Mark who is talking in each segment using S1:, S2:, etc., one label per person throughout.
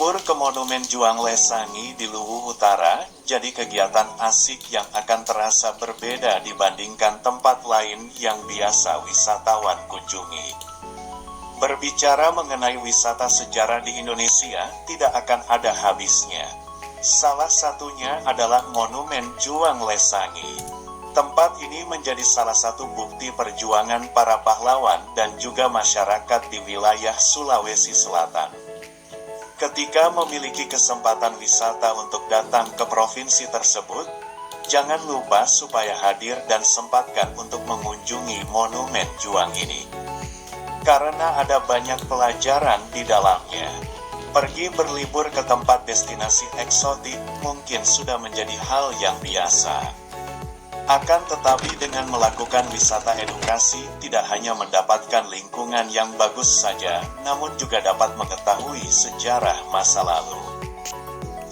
S1: Berlibur ke Monumen Juang Lesangi di Luwu Utara jadi kegiatan asik yang akan terasa berbeda dibandingkan tempat lain yang biasa wisatawan kunjungi. Berbicara mengenai wisata sejarah di Indonesia, tidak akan ada habisnya. Salah satunya adalah Monumen Juang Lesangi. Tempat ini menjadi salah satu bukti perjuangan para pahlawan dan juga masyarakat di wilayah Sulawesi Selatan. Ketika memiliki kesempatan wisata untuk datang ke provinsi tersebut, jangan lupa supaya hadir dan sempatkan untuk mengunjungi Monumen Juang ini. Karena ada banyak pelajaran di dalamnya. Pergi berlibur ke tempat destinasi eksotik mungkin sudah menjadi hal yang biasa. Akan tetapi dengan melakukan wisata edukasi, tidak hanya mendapatkan lingkungan yang bagus saja, namun juga dapat mengetahui sejarah masa lalu.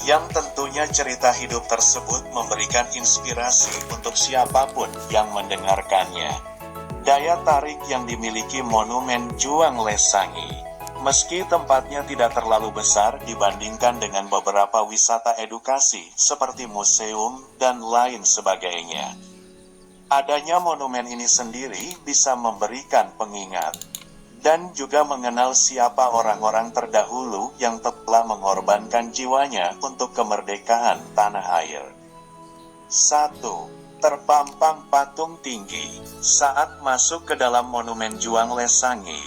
S1: Yang tentunya cerita hidup tersebut memberikan inspirasi untuk siapapun yang mendengarkannya. Daya tarik yang dimiliki Monumen Juang Lesangi. Meski tempatnya tidak terlalu besar dibandingkan dengan beberapa wisata edukasi seperti museum dan lain sebagainya. Adanya monumen ini sendiri bisa memberikan pengingat dan juga mengenal siapa orang-orang terdahulu yang telah mengorbankan jiwanya untuk kemerdekaan tanah air. 1. Terpampang patung tinggi. Saat masuk ke dalam Monumen Juang Lesangi,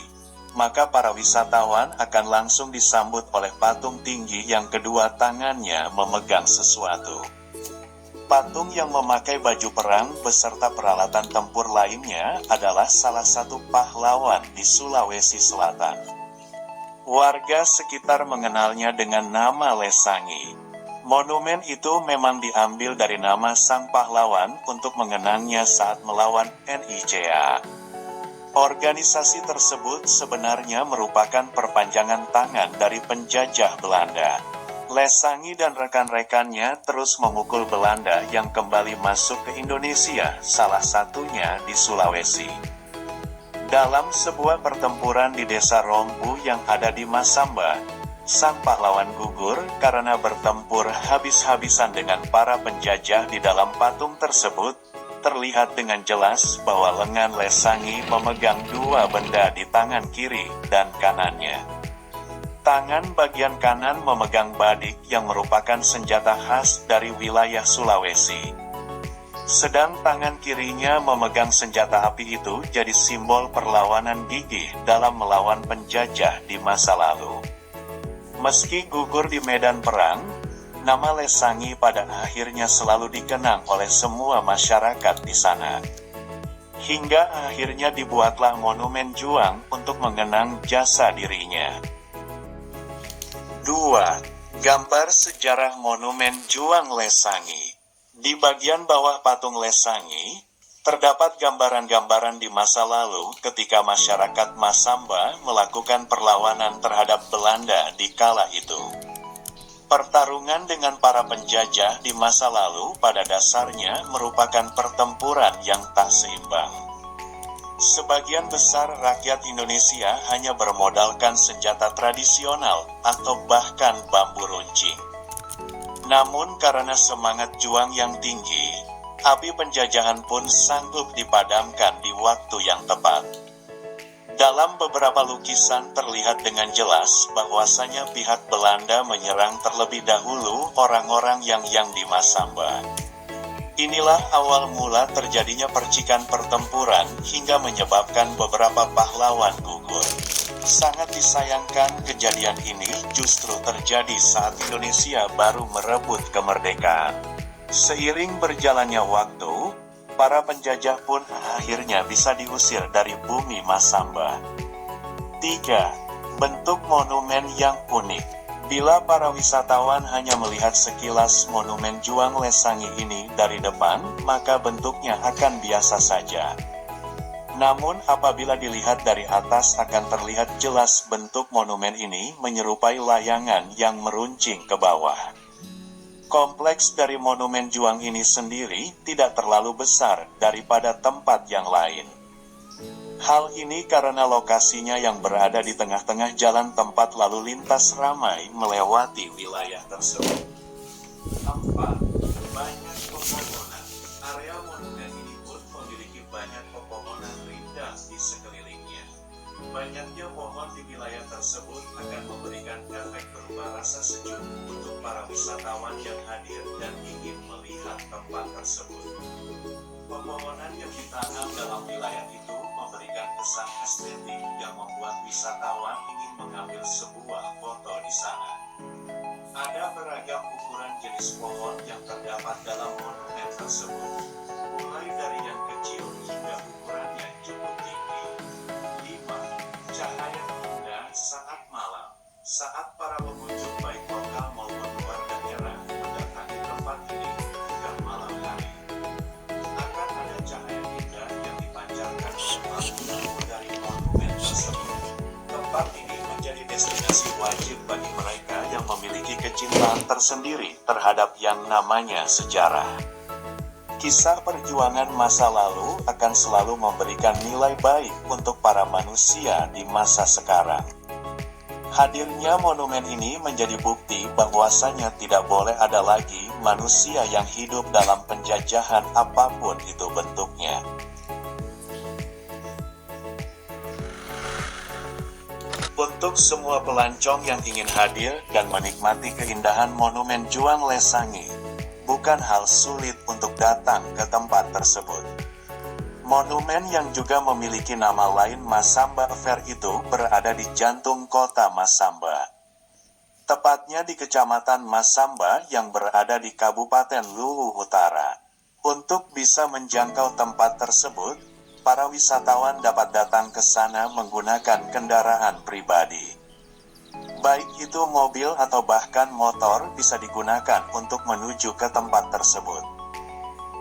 S1: maka para wisatawan akan langsung disambut oleh patung tinggi yang kedua tangannya memegang sesuatu. Patung yang memakai baju perang beserta peralatan tempur lainnya adalah salah satu pahlawan di Sulawesi Selatan. Warga sekitar mengenalnya dengan nama Lesangi. Monumen itu memang diambil dari nama sang pahlawan untuk mengenangnya saat melawan NICA. Organisasi tersebut sebenarnya merupakan perpanjangan tangan dari penjajah Belanda. Lesangi dan rekan-rekannya terus memukul Belanda yang kembali masuk ke Indonesia, salah satunya di Sulawesi. Dalam sebuah pertempuran di desa Rombu yang ada di Masamba, sang pahlawan gugur karena bertempur habis-habisan dengan para penjajah. Di dalam patung tersebut, terlihat dengan jelas bahwa lengan Lesangi memegang dua benda di tangan kiri dan kanannya. Tangan bagian kanan memegang badik yang merupakan senjata khas dari wilayah Sulawesi. Sedang tangan kirinya memegang senjata api itu jadi simbol perlawanan gigih dalam melawan penjajah di masa lalu. Meski gugur di medan perang, nama Lesangi pada akhirnya selalu dikenang oleh semua masyarakat di sana. Hingga akhirnya dibuatlah Monumen Juang untuk mengenang jasa dirinya. 2. Gambar sejarah Monumen Juang Lesangi. Di bagian bawah patung Lesangi, terdapat gambaran-gambaran di masa lalu ketika masyarakat Masamba melakukan perlawanan terhadap Belanda di kala itu. Pertarungan dengan para penjajah di masa lalu pada dasarnya merupakan pertempuran yang tak seimbang. Sebagian besar rakyat Indonesia hanya bermodalkan senjata tradisional atau bahkan bambu runcing. Namun karena semangat juang yang tinggi, api penjajahan pun sanggup dipadamkan di waktu yang tepat. Dalam beberapa lukisan terlihat dengan jelas bahwasanya pihak Belanda menyerang terlebih dahulu orang-orang yang di Masamba. Inilah awal mula terjadinya percikan pertempuran hingga menyebabkan beberapa pahlawan gugur. Sangat disayangkan kejadian ini justru terjadi saat Indonesia baru merebut kemerdekaan. Seiring berjalannya waktu, para penjajah pun akhirnya bisa diusir dari bumi Masamba. 3. Bentuk monumen yang unik. Bila para wisatawan hanya melihat sekilas Monumen Juang Lesangi ini dari depan, maka bentuknya akan biasa saja. Namun apabila dilihat dari atas akan terlihat jelas bentuk monumen ini menyerupai layangan yang meruncing ke bawah. Kompleks dari Monumen Juang ini sendiri tidak terlalu besar daripada tempat yang lain. Hal ini karena lokasinya yang berada di tengah-tengah jalan tempat lalu lintas ramai melewati wilayah tersebut. 4. Banyak pepohonan. Area monumen ini pun memiliki banyak pepohonan rindang di sekelilingnya. Banyaknya pohon di wilayah tersebut akan memberikan efek berupa rasa sejuk untuk para wisatawan yang hadir dan ingin melihat tempat tersebut. Pepohonan yang ditanam dalam wilayah itu memberikan kesan estetik yang membuat wisatawan ingin mengambil sebuah foto di sana. Ada beragam ukuran jenis pohon yang terdapat dalam monumen tersebut, mulai dari yang kecil hingga ukuran yang cukup tinggi. 5. Cahaya indah saat malam. Saat para pengunjung baik lokal maupun luar daerah mendatangi tempat ini hingga malam hari, akan ada cahaya indah yang dipancarkan oleh lampu dari monumen tersebut. Tempat ini menjadi destinasi wajib bagi mereka yang memiliki kecintaan tersendiri terhadap yang namanya sejarah. Kisah perjuangan masa lalu akan selalu memberikan nilai baik untuk para manusia di masa sekarang. Hadirnya monumen ini menjadi bukti bahwasanya tidak boleh ada lagi manusia yang hidup dalam penjajahan apapun itu bentuknya. Untuk semua pelancong yang ingin hadir dan menikmati keindahan monumen Juang Lesangi, bukan hal sulit untuk datang ke tempat tersebut. Monumen yang juga memiliki nama lain Masamba Fair itu berada di jantung kota Masamba. Tepatnya di Kecamatan Masamba yang berada di Kabupaten Luwu Utara. Untuk bisa menjangkau tempat tersebut, para wisatawan dapat datang ke sana menggunakan kendaraan pribadi. Baik itu mobil atau bahkan motor bisa digunakan untuk menuju ke tempat tersebut.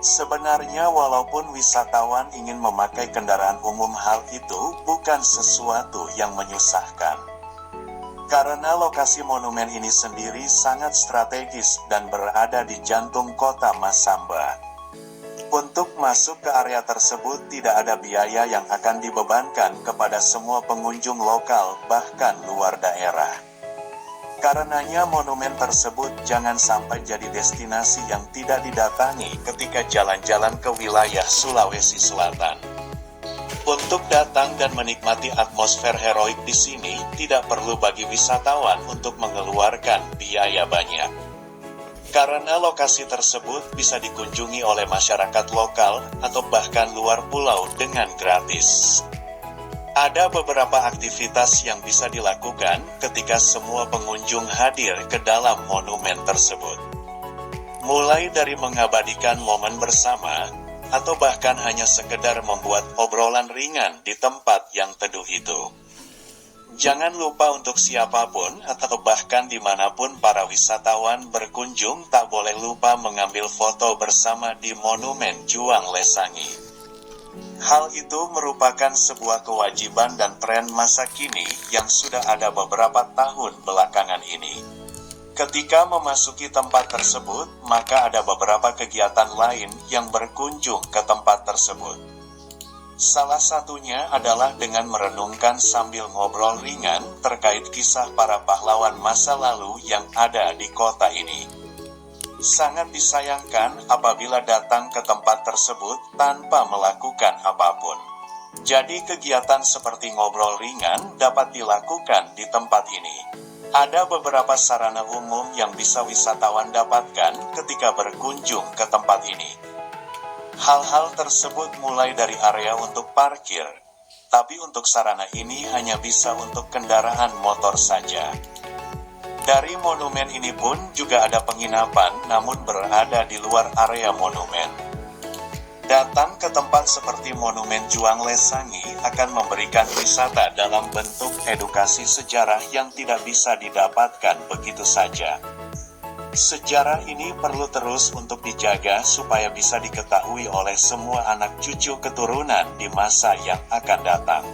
S1: Sebenarnya walaupun wisatawan ingin memakai kendaraan umum, hal itu bukan sesuatu yang menyusahkan. Karena lokasi monumen ini sendiri sangat strategis dan berada di jantung kota Masamba. Untuk masuk ke area tersebut tidak ada biaya yang akan dibebankan kepada semua pengunjung lokal bahkan luar daerah. Karenanya monumen tersebut jangan sampai jadi destinasi yang tidak didatangi ketika jalan-jalan ke wilayah Sulawesi Selatan. Untuk datang dan menikmati atmosfer heroik di sini tidak perlu bagi wisatawan untuk mengeluarkan biaya banyak. Karena lokasi tersebut bisa dikunjungi oleh masyarakat lokal atau bahkan luar pulau dengan gratis. Ada beberapa aktivitas yang bisa dilakukan ketika semua pengunjung hadir ke dalam monumen tersebut. Mulai dari mengabadikan momen bersama, atau bahkan hanya sekedar membuat obrolan ringan di tempat yang teduh itu. Jangan lupa untuk siapapun atau bahkan dimanapun para wisatawan berkunjung tak boleh lupa mengambil foto bersama di monumen Juang Lesangi. Hal itu merupakan sebuah kewajiban dan tren masa kini yang sudah ada beberapa tahun belakangan ini. Ketika memasuki tempat tersebut, maka ada beberapa kegiatan lain yang berkunjung ke tempat tersebut. Salah satunya adalah dengan merenungkan sambil ngobrol ringan terkait kisah para pahlawan masa lalu yang ada di kota ini. Sangat disayangkan apabila datang ke tempat tersebut tanpa melakukan apapun. Jadi kegiatan seperti ngobrol ringan dapat dilakukan di tempat ini. Ada beberapa sarana umum yang bisa wisatawan dapatkan ketika berkunjung ke tempat ini. Hal-hal tersebut mulai dari area untuk parkir, tapi untuk sarana ini hanya bisa untuk kendaraan motor saja. Dari monumen ini pun juga ada penginapan namun berada di luar area monumen. Datang ke tempat seperti monumen Juang Lesangi akan memberikan wisata dalam bentuk edukasi sejarah yang tidak bisa didapatkan begitu saja. Sejarah ini perlu terus untuk dijaga supaya bisa diketahui oleh semua anak cucu keturunan di masa yang akan datang.